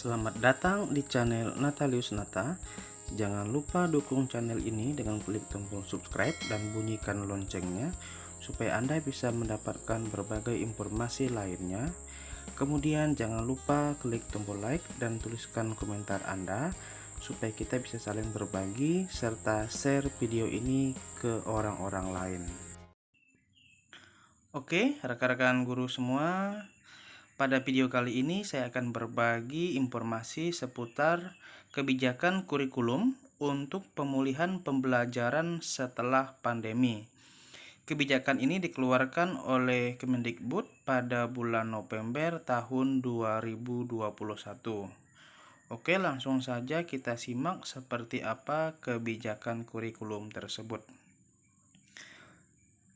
Selamat datang di channel Natalius Nata. Jangan lupa dukung channel ini dengan klik tombol subscribe dan bunyikan loncengnya supaya Anda bisa mendapatkan berbagai informasi lainnya. Kemudian jangan lupa klik tombol like dan tuliskan komentar Anda supaya kita bisa saling berbagi serta share video ini ke orang-orang lain. Oke, rekan-rekan guru semua, pada video kali ini saya akan berbagi informasi seputar kebijakan kurikulum untuk pemulihan pembelajaran setelah pandemi. Kebijakan ini dikeluarkan oleh Kemendikbud pada bulan November tahun 2021. Oke, langsung saja kita simak seperti apa kebijakan kurikulum tersebut.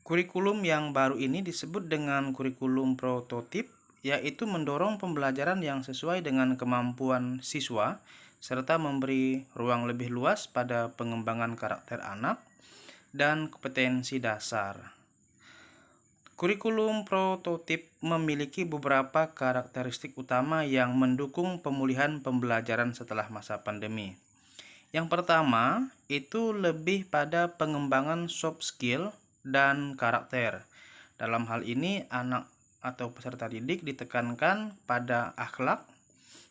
Kurikulum yang baru ini disebut dengan kurikulum prototip, yaitu mendorong pembelajaran yang sesuai dengan kemampuan siswa serta memberi ruang lebih luas pada pengembangan karakter anak dan kompetensi dasar. Kurikulum prototip memiliki beberapa karakteristik utama yang mendukung pemulihan pembelajaran setelah masa pandemi. Yang pertama, itu lebih pada pengembangan soft skill dan karakter. Dalam hal ini, anak atau peserta didik ditekankan pada akhlak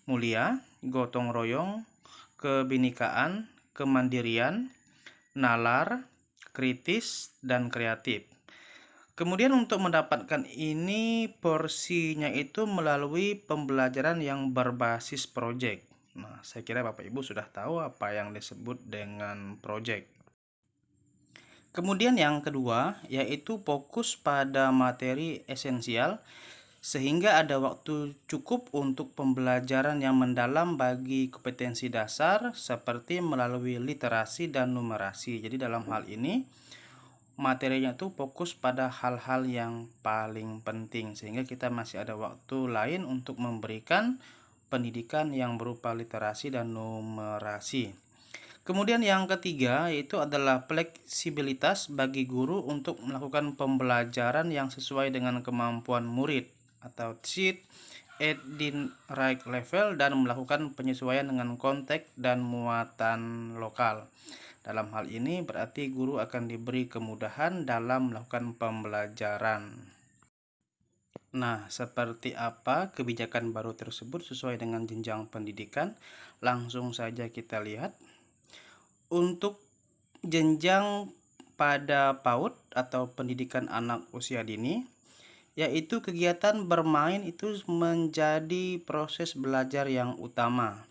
mulia, gotong royong, kebinekaan, kemandirian, nalar, kritis, dan kreatif. Kemudian untuk mendapatkan ini porsinya itu melalui pembelajaran yang berbasis proyek. Nah, saya kira Bapak Ibu sudah tahu apa yang disebut dengan proyek. Kemudian yang kedua yaitu fokus pada materi esensial sehingga ada waktu cukup untuk pembelajaran yang mendalam bagi kompetensi dasar seperti melalui literasi dan numerasi. Jadi dalam hal ini materinya itu fokus pada hal-hal yang paling penting sehingga kita masih ada waktu lain untuk memberikan pendidikan yang berupa literasi dan numerasi. Kemudian yang ketiga yaitu adalah fleksibilitas bagi guru untuk melakukan pembelajaran yang sesuai dengan kemampuan murid atau teach at the right level dan melakukan penyesuaian dengan konteks dan muatan lokal. Dalam hal ini berarti guru akan diberi kemudahan dalam melakukan pembelajaran. Nah, seperti apa kebijakan baru tersebut sesuai dengan jenjang pendidikan? Langsung saja kita lihat. Untuk jenjang pada PAUD atau pendidikan anak usia dini, yaitu kegiatan bermain itu menjadi proses belajar yang utama.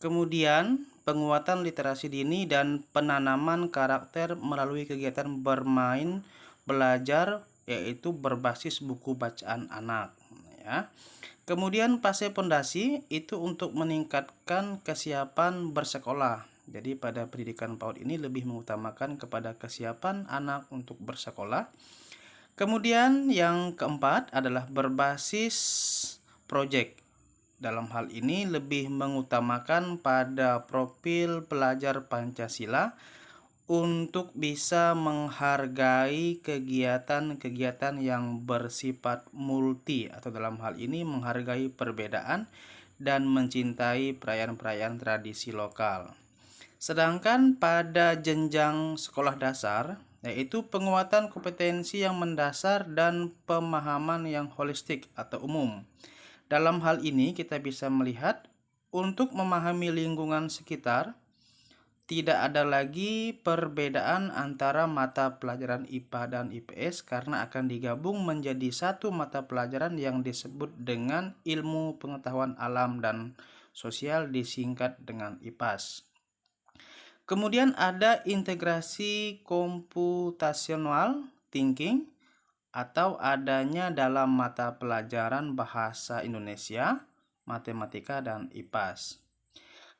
Kemudian penguatan literasi dini dan penanaman karakter melalui kegiatan bermain belajar yaitu berbasis buku bacaan anak ya. Kemudian fase pondasi itu untuk meningkatkan kesiapan bersekolah. Jadi pada pendidikan PAUD ini lebih mengutamakan kepada kesiapan anak untuk bersekolah. Kemudian yang keempat adalah berbasis proyek. Dalam hal ini lebih mengutamakan pada profil pelajar Pancasila untuk bisa menghargai kegiatan-kegiatan yang bersifat multi atau dalam hal ini menghargai perbedaan dan mencintai perayaan-perayaan tradisi lokal. Sedangkan pada jenjang sekolah dasar yaitu penguatan kompetensi yang mendasar dan pemahaman yang holistik atau umum. Dalam hal ini kita bisa melihat untuk memahami lingkungan sekitar tidak ada lagi perbedaan antara mata pelajaran IPA dan IPS karena akan digabung menjadi satu mata pelajaran yang disebut dengan ilmu pengetahuan alam dan sosial disingkat dengan IPAS. Kemudian ada integrasi computational thinking atau adanya dalam mata pelajaran bahasa Indonesia, matematika, dan IPAS.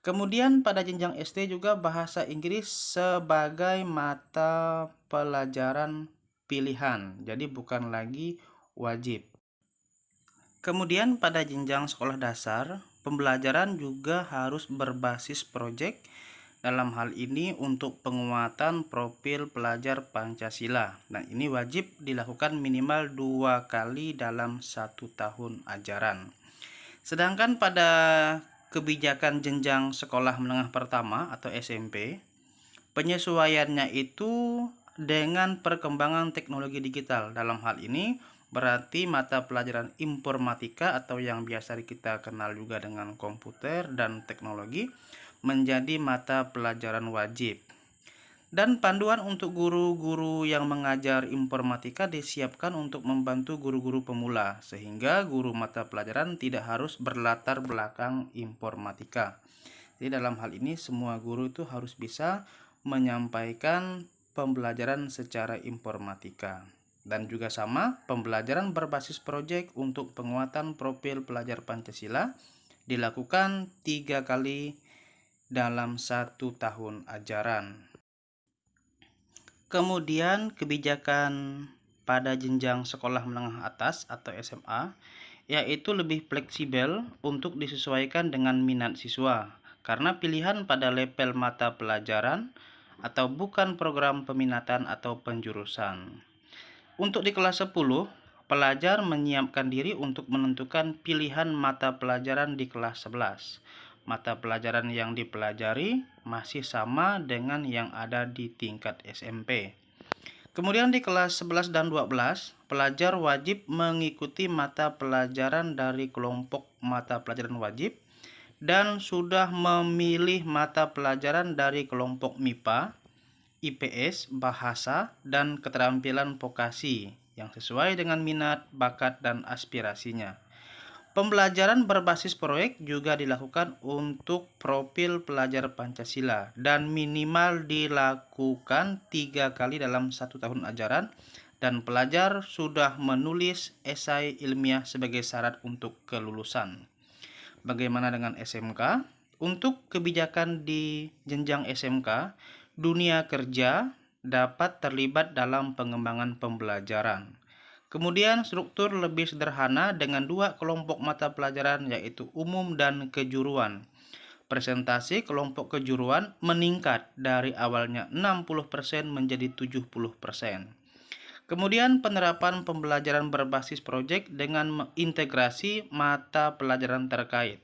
Kemudian pada jenjang SD juga bahasa Inggris sebagai mata pelajaran pilihan, jadi bukan lagi wajib. Kemudian pada jenjang sekolah dasar, pembelajaran juga harus berbasis proyek. Dalam hal ini untuk penguatan profil pelajar Pancasila. Nah, ini wajib dilakukan minimal 2 kali dalam 1 tahun ajaran. Sedangkan pada kebijakan jenjang sekolah menengah pertama atau SMP, penyesuaiannya itu dengan perkembangan teknologi digital. Dalam hal ini berarti mata pelajaran informatika atau yang biasa kita kenal juga dengan komputer dan teknologi menjadi mata pelajaran wajib. Dan panduan untuk guru-guru yang mengajar informatika disiapkan untuk membantu guru-guru pemula, sehingga guru mata pelajaran tidak harus berlatar belakang informatika. Jadi dalam hal ini semua guru itu harus bisa menyampaikan pembelajaran secara informatika. Dan juga sama, pembelajaran berbasis proyek untuk penguatan profil pelajar Pancasila dilakukan 3 kali dalam 1 tahun ajaran. Kemudian kebijakan pada jenjang sekolah menengah atas atau SMA, yaitu lebih fleksibel untuk disesuaikan dengan minat siswa, karena pilihan pada level mata pelajaran atau bukan program peminatan atau penjurusan. Untuk di kelas 10, pelajar menyiapkan diri untuk menentukan pilihan mata pelajaran di kelas 11. Mata pelajaran yang dipelajari masih sama dengan yang ada di tingkat SMP. Kemudian di kelas 11 dan 12, pelajar wajib mengikuti mata pelajaran dari kelompok mata pelajaran wajib dan sudah memilih mata pelajaran dari kelompok MIPA, IPS, bahasa, dan keterampilan vokasi yang sesuai dengan minat, bakat, dan aspirasinya. Pembelajaran berbasis proyek juga dilakukan untuk profil pelajar Pancasila dan minimal dilakukan 3 kali dalam 1 tahun ajaran, dan pelajar sudah menulis esai ilmiah sebagai syarat untuk kelulusan. Bagaimana dengan SMK? Untuk kebijakan di jenjang SMK, dunia kerja dapat terlibat dalam pengembangan pembelajaran. Kemudian struktur lebih sederhana dengan 2 kelompok mata pelajaran, yaitu umum dan kejuruan. Presentasi kelompok kejuruan meningkat dari awalnya 60% menjadi 70%. Kemudian penerapan pembelajaran berbasis proyek dengan mengintegrasi mata pelajaran terkait.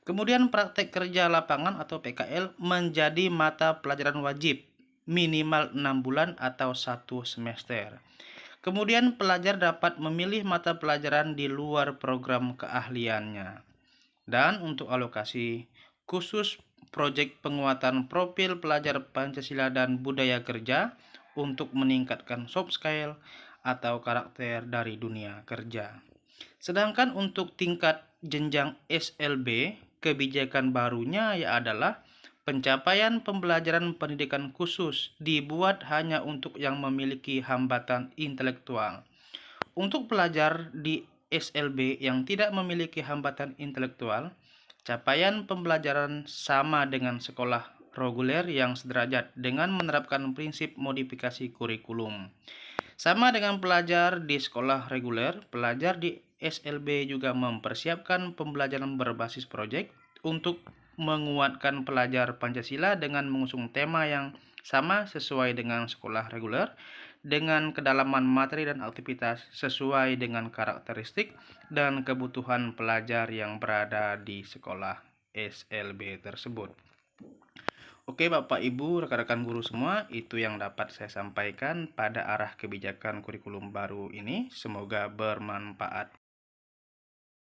Kemudian praktek kerja lapangan atau PKL menjadi mata pelajaran wajib minimal 6 bulan atau 1 semester. Kemudian pelajar dapat memilih mata pelajaran di luar program keahliannya. Dan untuk alokasi khusus proyek penguatan profil pelajar Pancasila dan budaya kerja untuk meningkatkan soft skill atau karakter dari dunia kerja. Sedangkan untuk tingkat jenjang SLB, kebijakan barunya adalah pencapaian pembelajaran pendidikan khusus dibuat hanya untuk yang memiliki hambatan intelektual. Untuk pelajar di SLB yang tidak memiliki hambatan intelektual, capaian pembelajaran sama dengan sekolah reguler yang sederajat dengan menerapkan prinsip modifikasi kurikulum. Sama dengan pelajar di sekolah reguler, pelajar di SLB juga mempersiapkan pembelajaran berbasis proyek untuk menguatkan pelajar Pancasila dengan mengusung tema yang sama sesuai dengan sekolah reguler, dengan kedalaman materi dan aktivitas sesuai dengan karakteristik dan kebutuhan pelajar yang berada di sekolah SLB tersebut. Oke Bapak Ibu, rekan-rekan guru semua, itu yang dapat saya sampaikan pada arah kebijakan kurikulum baru ini. Semoga bermanfaat.